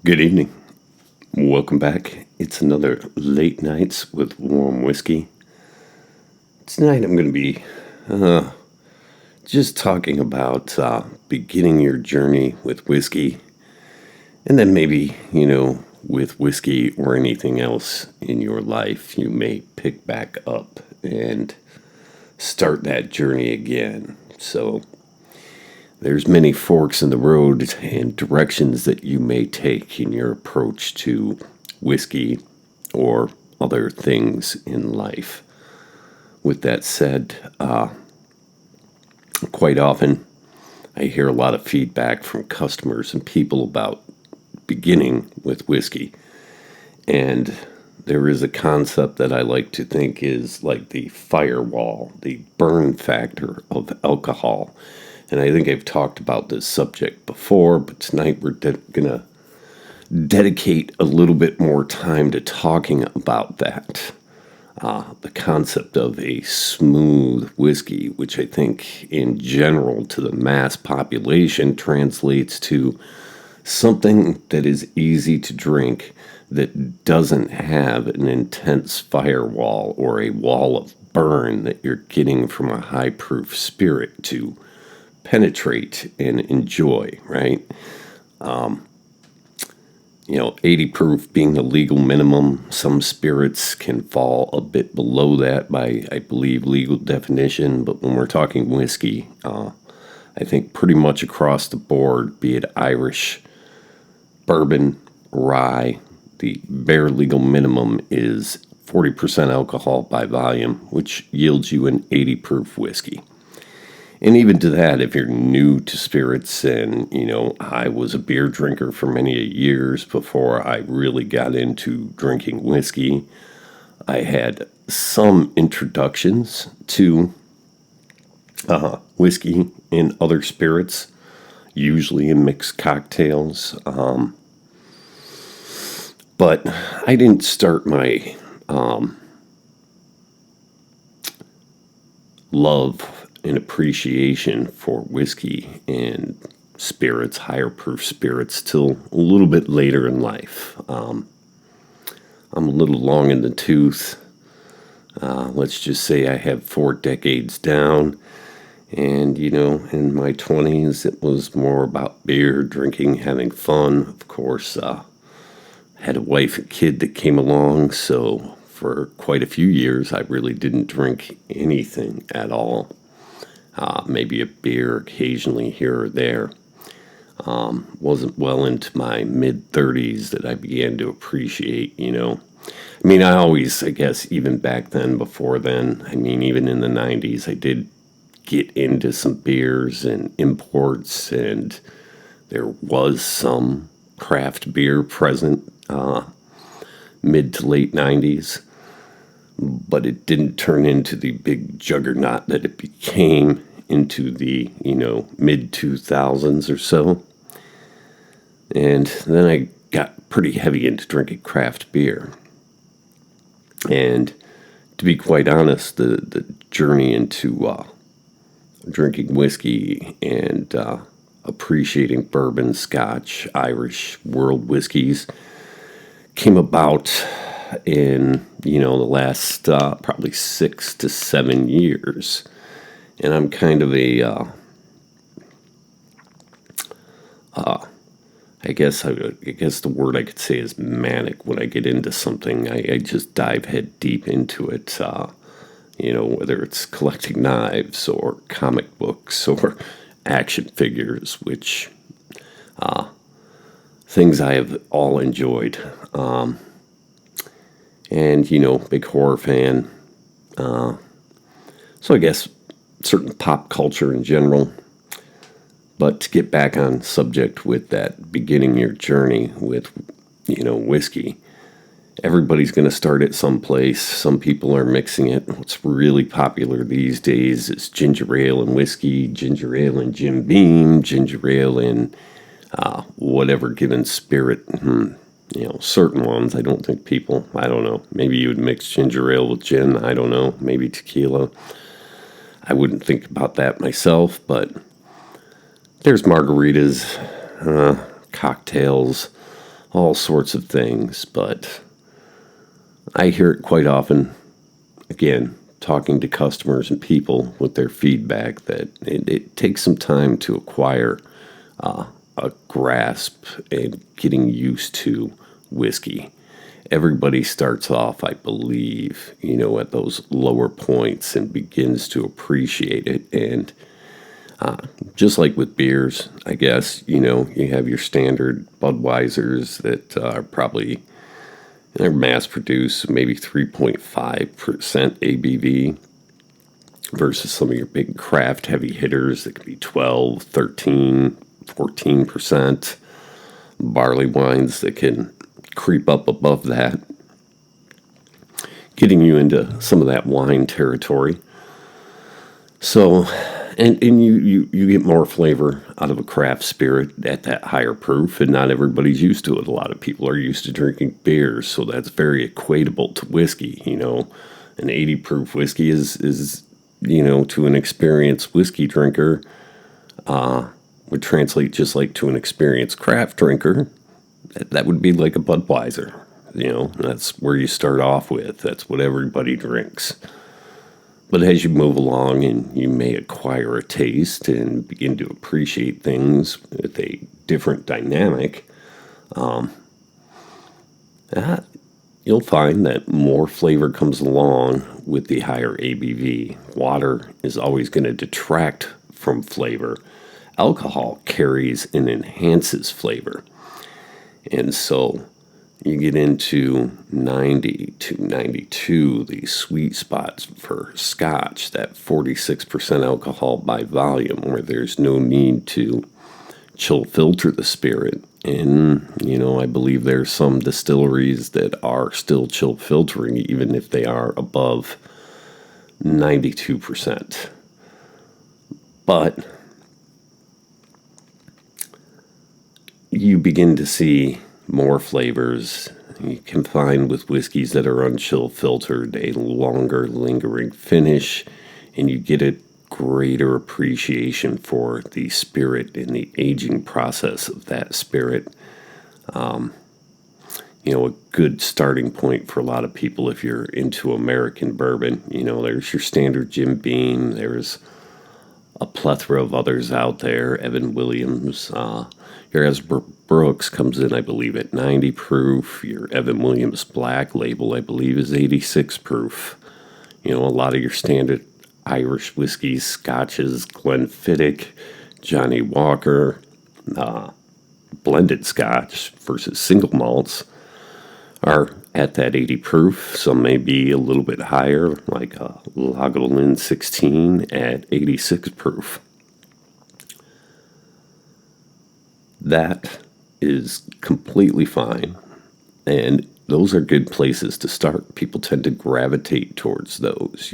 Good evening. Welcome back. It's another Late Nights with Warm Whiskey. Tonight I'm going to be just talking about beginning your journey with whiskey, and then maybe, with whiskey or anything else in your life, you may pick back up and start that journey again. So there's many forks in the road and directions that you may take in your approach to whiskey or other things in life. With that said, quite often I hear a lot of feedback from customers and people about beginning with whiskey. And there is a concept that I like to think is like the firewall, the burn factor of alcohol. And I think I've talked about this subject before, but tonight we're going to dedicate a little bit more time to talking about that. The concept of a smooth whiskey, which I think in general to the mass population translates to something that is easy to drink that doesn't have an intense firewall or a wall of burn that you're getting from a high proof spirit to penetrate and enjoy, right? 80 proof being the legal minimum. Some spirits can fall a bit below that by, I believe, legal definition. But when we're talking whiskey, I think pretty much across the board, be it Irish, bourbon, rye, the bare legal minimum is 40% alcohol by volume, which yields you an 80 proof whiskey. And even to that, if you're new to spirits, and, I was a beer drinker for many years before I really got into drinking whiskey, I had some introductions to whiskey and other spirits, usually in mixed cocktails. But I didn't start my love and appreciation for whiskey and spirits, higher proof spirits, till a little bit later in life. I'm a little long in the tooth. Let's just say I have 4 decades down. And, in my 20s, it was more about beer, drinking, having fun. Of course, had a wife and kid that came along, so for quite a few years, I really didn't drink anything at all. Maybe a beer occasionally here or there. Wasn't well into my mid-30s that I began to appreciate, I always, I guess, even back then, before then, even in the 90s, I did get into some beers and imports, and there was some craft beer present mid to late 90s. But it didn't turn into the big juggernaut that it became into the, mid 2000s or so. And then I got pretty heavy into drinking craft beer. And to be quite honest, the journey into drinking whiskey and appreciating bourbon, Scotch, Irish, world whiskeys came about in, the last probably 6 to 7 years. And I'm kind of I guess the word I could say is manic. When I get into something, I just dive head deep into it. Whether it's collecting knives or comic books or action figures, which things I have all enjoyed. And, big horror fan. So I guess certain pop culture in general. But to get back on subject with that, beginning your journey with, whiskey, everybody's going to start at some place. Some people are mixing it. What's really popular these days is ginger ale and whiskey, ginger ale and Jim Beam, ginger ale and whatever given spirit. Certain ones, I don't think people, I don't know, maybe you would mix ginger ale with gin, I don't know, maybe tequila. I wouldn't think about that myself, but there's margaritas, cocktails, all sorts of things, but I hear it quite often, again, talking to customers and people with their feedback, that it takes some time to acquire a grasp and getting used to whiskey. Everybody starts off, I believe, at those lower points and begins to appreciate it. And just like with beers, I guess, you have your standard Budweisers that are probably, they're mass produced, maybe 3.5% ABV, versus some of your big craft heavy hitters that could be 12, 13, 14%. Barley wines that can creep up above that, getting you into some of that wine territory. So, and you get more flavor out of a craft spirit at that higher proof, and not everybody's used to it. A lot of people are used to drinking beers, so that's very equatable to whiskey. An 80 proof whiskey is to an experienced whiskey drinker, would translate just like to an experienced craft drinker. That would be like a Budweiser. That's where you start off with. That's what everybody drinks. But as you move along and you may acquire a taste and begin to appreciate things with a different dynamic, you'll find that more flavor comes along with the higher ABV. Water is always going to detract from flavor. Alcohol carries and enhances flavor. And so you get into 90 to 92, these sweet spots for Scotch, that 46% alcohol by volume, where there's no need to chill filter the spirit. And, I believe there's some distilleries that are still chill filtering, even if they are above 92%. But you begin to see more flavors. You can find with whiskeys that are unchill filtered a longer lingering finish, and you get a greater appreciation for the spirit and the aging process of that spirit. A good starting point for a lot of people if you're into American bourbon. There's your standard Jim Beam. There's a plethora of others out there. Evan Williams. Your Ezra Brooks comes in, I believe, at 90 proof. Your Evan Williams Black Label, I believe, is 86 proof. A lot of your standard Irish whiskeys, Scotches, Glenfiddich, Johnny Walker, blended Scotch versus single malts are at that 80 proof. Some may be a little bit higher, like Lagavulin 16 at 86 proof. That is completely fine, and those are good places to start. People tend to gravitate towards those.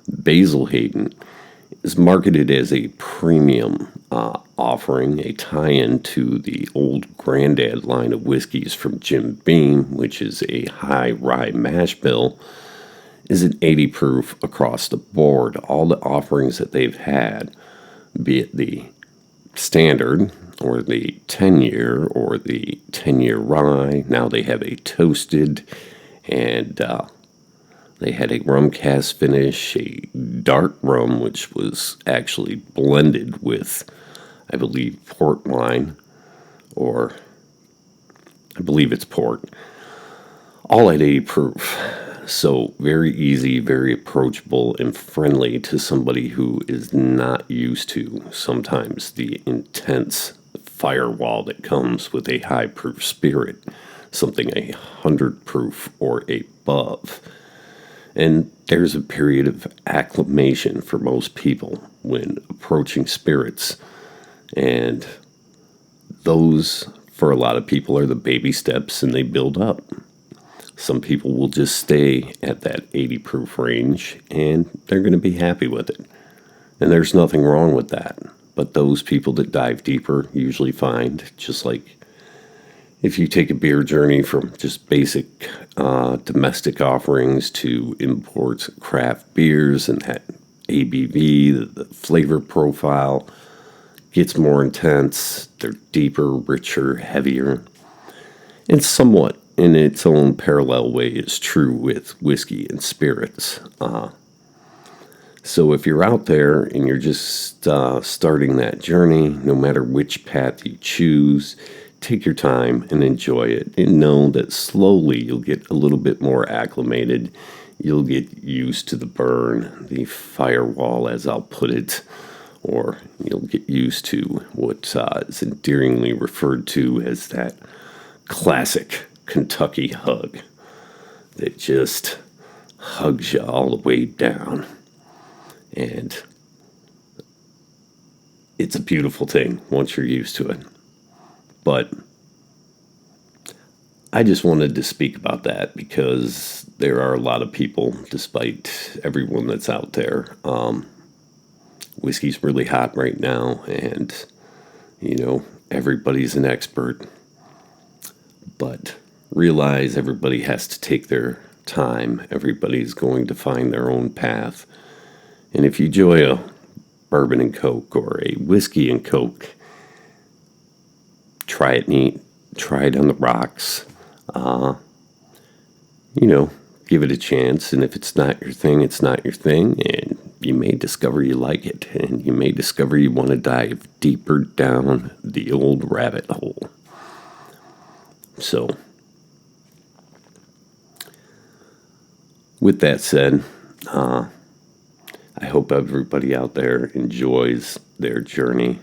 Basil Hayden is marketed as a premium offering, a tie-in to the old Grandad line of whiskeys from Jim Beam, which is a high rye mash bill, is an 80 proof across the board. All the offerings that they've had, be it the standard or the 10-year or the 10-year rye, now they have a toasted, and they had a rum cast finish, a dark rum, which was actually blended with, I believe, port wine, or I believe it's port, all at 80 proof. So very easy, very approachable, and friendly to somebody who is not used to sometimes the intense firewall that comes with a high proof spirit, something 100 proof or above. And there's a period of acclimation for most people when approaching spirits. And those, for a lot of people, are the baby steps, and they build up. Some people will just stay at that 80 proof range, and they're going to be happy with it. And there's nothing wrong with that. But those people that dive deeper usually find, just like if you take a beer journey from just basic domestic offerings to imports, craft beers, and that ABV, the flavor profile gets more intense. They're deeper, richer, heavier. And somewhat in its own parallel way is true with whiskey and spirits. So if you're out there and you're just starting that journey, no matter which path you choose, take your time and enjoy it. And know that slowly you'll get a little bit more acclimated. You'll get used to the burn, the firewall, as I'll put it, or you'll get used to what is endearingly referred to as that classic Kentucky hug that just hugs you all the way down. And it's a beautiful thing once you're used to it. But I just wanted to speak about that because there are a lot of people, despite everyone that's out there. Whiskey's really hot right now, and, everybody's an expert. But realize everybody has to take their time. Everybody's going to find their own path. And if you enjoy a bourbon and Coke or a whiskey and Coke, try it neat. Try it on the rocks. Give it a chance. And if it's not your thing, it's not your thing. And you may discover you like it. And you may discover you want to dive deeper down the old rabbit hole. So, with that said, I hope everybody out there enjoys their journey.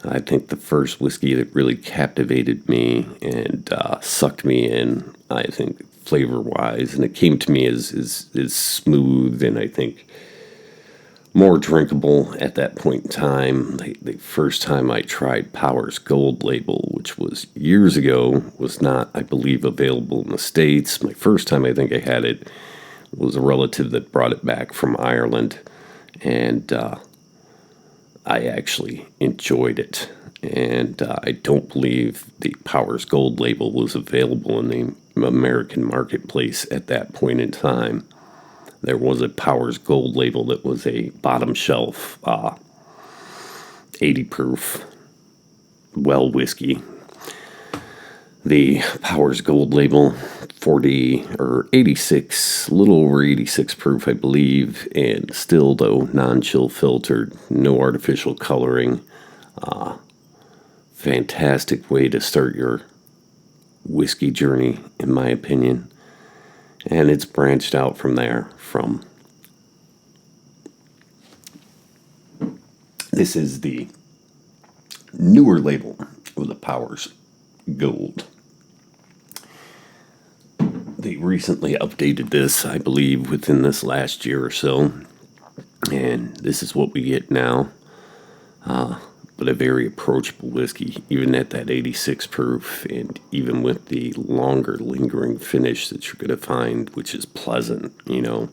I think the first whiskey that really captivated me and sucked me in, I think, flavor-wise, and it came to me as smooth and I think more drinkable at that point in time. The first time I tried Powers Gold Label, which was years ago, was not, I believe, available in the States. My first time I think I had it was a relative that brought it back from Ireland, and I actually enjoyed it. And I don't believe the Powers Gold Label was available in the American marketplace at that point in time. There was a Powers Gold Label that was a bottom shelf, 80 proof, well whiskey. The Powers Gold Label, 40 or 86, a little over 86 proof, I believe, and still, though, non-chill filtered, no artificial coloring. Fantastic way to start your whiskey journey, in my opinion. And it's branched out from there. This is the newer label of the Powers Gold. They recently updated this, I believe, within this last year or so. And this is what we get now. But a very approachable whiskey, even at that 86 proof, and even with the longer lingering finish that you're going to find, which is pleasant. To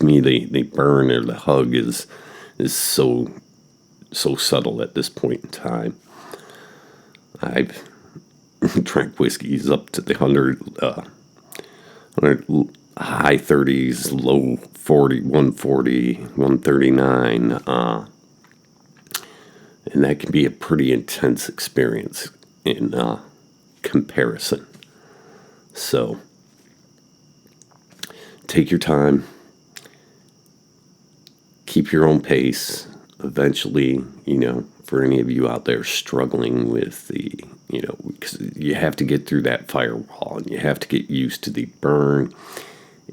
me, the burn or the hug is so subtle at this point in time. I've drank whiskeys up to the 100 high 30s, low 40, 140, 139, and that can be a pretty intense experience in comparison. So, take your time, keep your own pace. Eventually, for any of you out there struggling with because you have to get through that firewall and you have to get used to the burn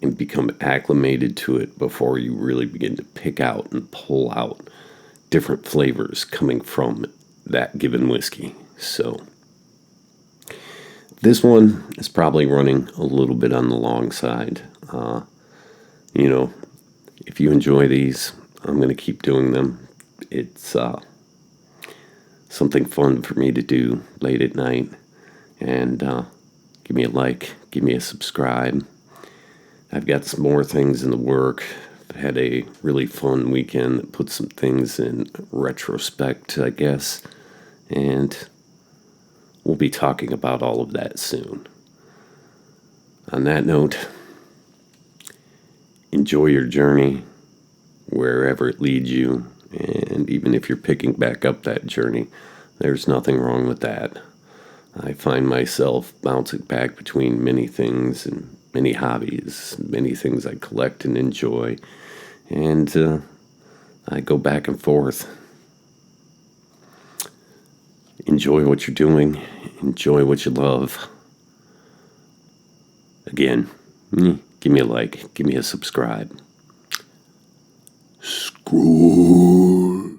and become acclimated to it before you really begin to pick out and pull out different flavors coming from that given whiskey. So this one is probably running a little bit on the long side. If you enjoy these, I'm going to keep doing them. It's something fun for me to do late at night. And give me a like, give me a subscribe. I've got some more things in the work. I've had a really fun weekend that put some things in retrospect, I guess. And we'll be talking about all of that soon. On that note, enjoy your journey wherever it leads you. And even if you're picking back up that journey, there's nothing wrong with that. I find myself bouncing back between many things and many hobbies, many things I collect and enjoy, and I go back and forth. Enjoy what you're doing, enjoy what you love. Again, give me a like, give me a subscribe. Screw.